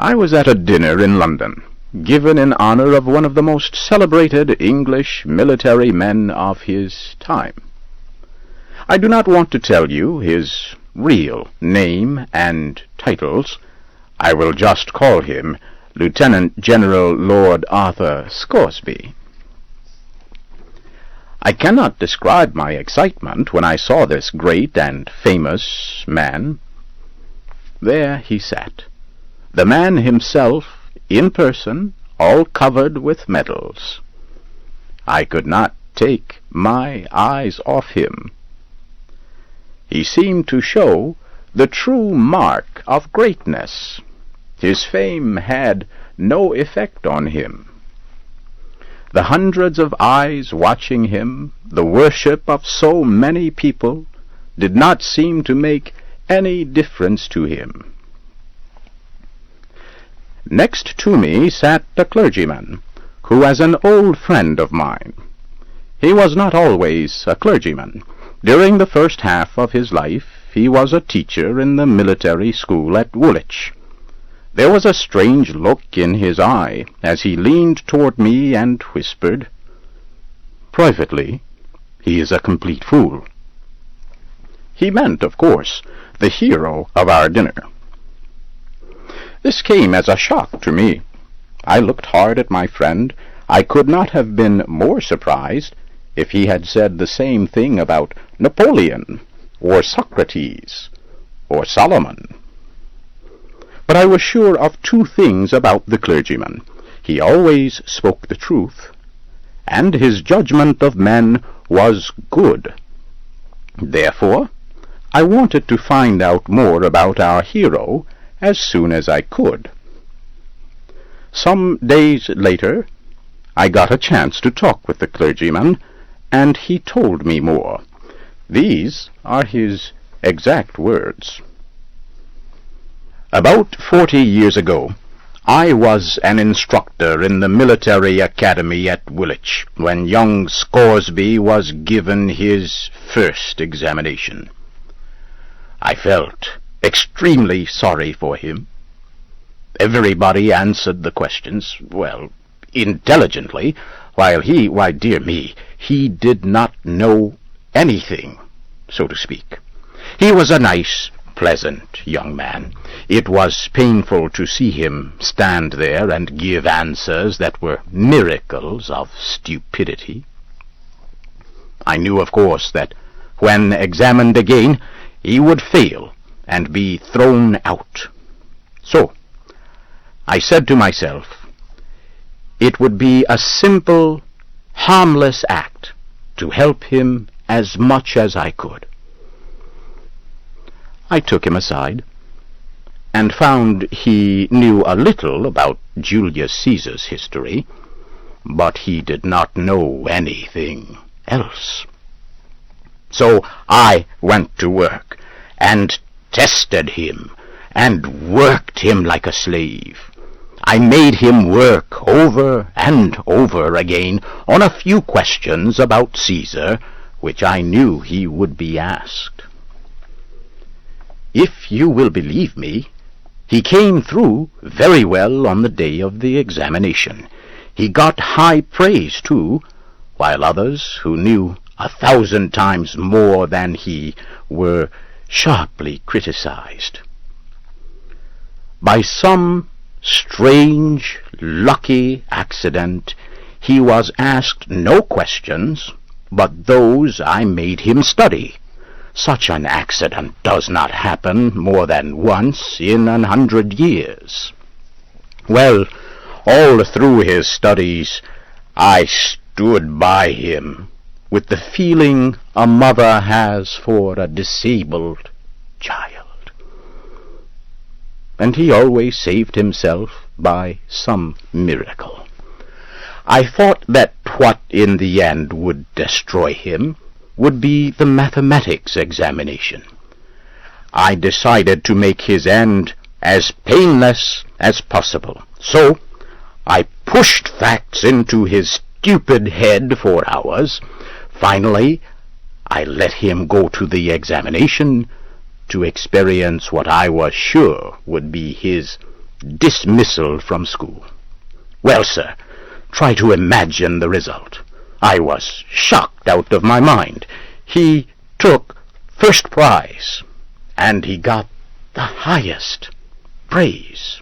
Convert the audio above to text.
I was at a dinner in London, given in honor of one of the most celebrated English military men of his time. I do not want to tell you his real name and titles. I will just call him Lieutenant General Lord Arthur Scoresby. I cannot describe my excitement when I saw this great and famous man. There he sat, the man himself, in person, all covered with medals. I could not take my eyes off him. He seemed to show the true mark of greatness. His fame had no effect on him. The hundreds of eyes watching him, the worship of so many people, did not seem to make any difference to him. Next to me sat a clergyman, who was an old friend of mine. He was not always a clergyman. During the first half of his life, he was a teacher in the military school at Woolwich. There was a strange look in his eye as he leaned toward me and whispered, "Privately, he is a complete fool." He meant, of course, the hero of our dinner. This came as a shock to me. I looked hard at my friend. I could not have been more surprised if he had said the same thing about Napoleon, or Socrates, or Solomon. But I was sure of two things about the clergyman. He always spoke the truth, and his judgment of men was good. Therefore, I wanted to find out more about our hero as soon as I could. Some days later, I got a chance to talk with the clergyman, and he told me more. These are his exact words. About 40 years ago, I was an instructor in the military academy at Woolwich when young Scoresby was given his first examination. I felt extremely sorry for him. Everybody answered the questions, well, intelligently, while why dear me, he did not know anything, so to speak. He was a nice, pleasant young man. It was painful to see him stand there and give answers that were miracles of stupidity. I knew, of course, that when examined again, he would fail and be thrown out. So, I said to myself, it would be a simple, harmless act to help him as much as I could. I took him aside and found he knew a little about Julius Caesar's history, but he did not know anything else. So I went to work and tested him and worked him like a slave. I made him work over and over again on a few questions about Caesar, which I knew he would be asked. If you will believe me, he came through very well on the day of the examination. He got high praise, too, while others, who knew 1,000 times more than he, were sharply criticized. By some strange, lucky accident, he was asked no questions but those I made him study. Such an accident does not happen more than once in 100 years. Well, all through his studies, I stood by him with the feeling a mother has for a disabled child. And he always saved himself by some miracle. I thought that what in the end would destroy him would be the mathematics examination. I decided to make his end as painless as possible. So I pushed facts into his stupid head for hours. Finally, I let him go to the examination to experience what I was sure would be his dismissal from school. Well, sir, try to imagine the result. I was shocked out of my mind. He took first prize, and he got the highest praise.